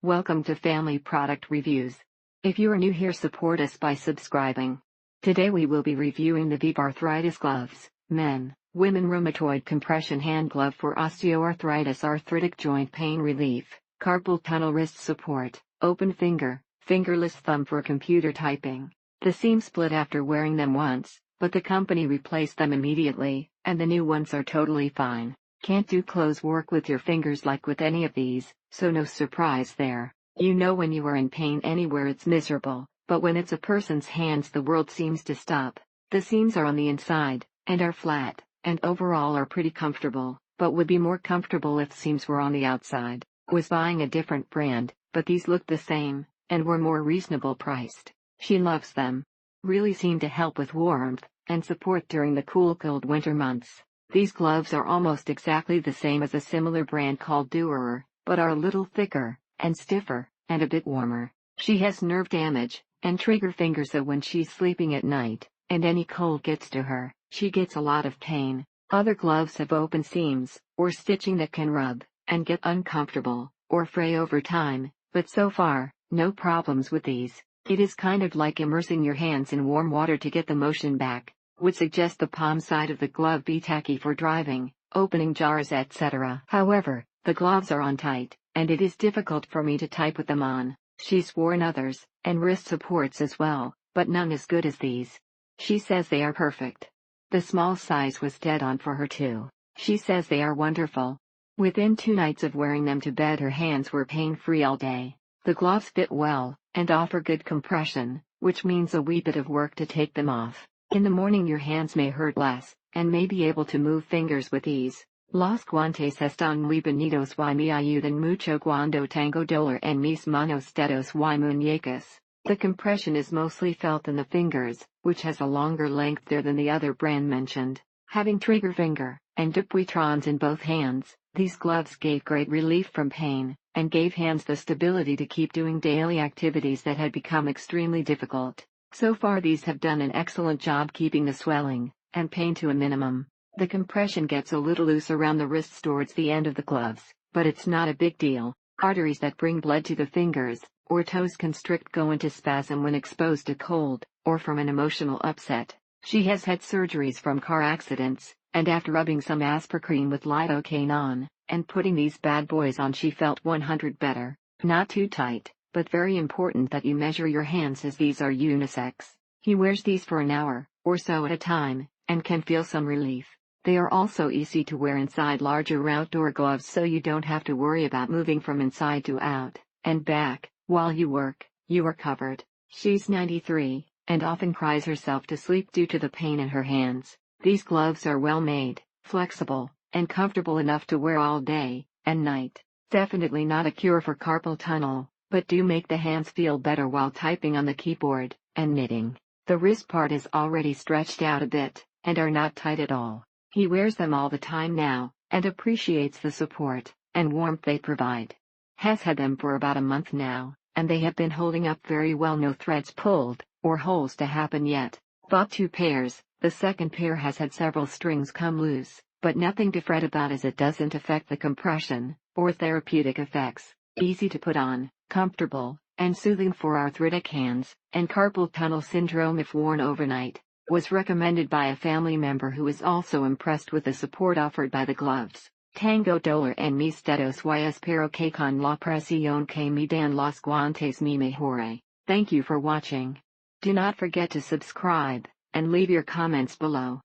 Welcome to Family Product Reviews. If you are new here, support us by subscribing. Today we will be reviewing the VIVE Arthritis gloves, men, women rheumatoid compression hand glove for osteoarthritis, arthritic joint pain relief, carpal tunnel wrist support, open finger, fingerless thumb for computer typing. The seam split after wearing them once, but the company replaced them immediately, and the new ones are totally fine. Can't do clothes work with your fingers like with any of these, so no surprise there. You know when you are in pain anywhere it's miserable, but when it's a person's hands the world seems to stop. The seams are on the inside, and are flat, and overall are pretty comfortable, but would be more comfortable if seams were on the outside. Was buying a different brand, but these looked the same, and were more reasonable priced. She loves them. Really seem to help with warmth, and support during the cold winter months. These gloves are almost exactly the same as a similar brand called Durer, but are a little thicker, and stiffer, and a bit warmer. She has nerve damage, and trigger fingers, so when she's sleeping at night, and any cold gets to her, she gets a lot of pain. Other gloves have open seams, or stitching that can rub, and get uncomfortable, or fray over time, but so far, no problems with these. It is kind of like immersing your hands in warm water to get the motion back. Would suggest the palm side of the glove be tacky for driving, opening jars, etc. However, the gloves are on tight, and it is difficult for me to type with them on. She's worn others, and wrist supports as well, but none as good as these. She says they are perfect. The small size was dead on for her too. She says they are wonderful. Within 2 nights of wearing them to bed her hands were pain-free all day. The gloves fit well, and offer good compression, which means a wee bit of work to take them off. In the morning your hands may hurt less, and may be able to move fingers with ease. Los guantes están muy bonitos y me ayudan mucho cuando tengo dolor en mis manos, dedos y muñecas. The compression is mostly felt in the fingers, which has a longer length there than the other brand mentioned. Having trigger finger, and duplitrons in both hands, these gloves gave great relief from pain, and gave hands the stability to keep doing daily activities that had become extremely difficult. So far these have done an excellent job keeping the swelling and pain to a minimum. The compression gets a little loose around the wrists towards the end of the gloves, but it's not a big deal. Arteries that bring blood to the fingers or toes constrict, go into spasm when exposed to cold, or from an emotional upset. She has had surgeries from car accidents, and after rubbing some aspercreme with lidocaine on, and putting these bad boys on, she felt 100 better. Not too tight, but very important that you measure your hands, as these are unisex. He wears these for an hour or so at a time, and can feel some relief. They are also easy to wear inside larger outdoor gloves, so you don't have to worry about moving from inside to out and back. While you work, you are covered. She's 93, and often cries herself to sleep due to the pain in her hands. These gloves are well made, flexible, and comfortable enough to wear all day and night. Definitely not a cure for carpal tunnel, but do make the hands feel better while typing on the keyboard and knitting. The wrist part is already stretched out a bit, and are not tight at all. He wears them all the time now, and appreciates the support and warmth they provide. Has had them for about a month now, and they have been holding up very well, no threads pulled, or holes to happen yet. Bought 2 pairs, the second pair has had several strings come loose, but nothing to fret about as it doesn't affect the compression or therapeutic effects. Easy to put on, comfortable, and soothing for arthritic hands and carpal tunnel syndrome if worn overnight. Was recommended by a family member who is also impressed with the support offered by the gloves. Tengo dolor en mis dedos y espero que con la presión que me dan los guantes me mejore. Thank you for watching. Do not forget to subscribe, and leave your comments below.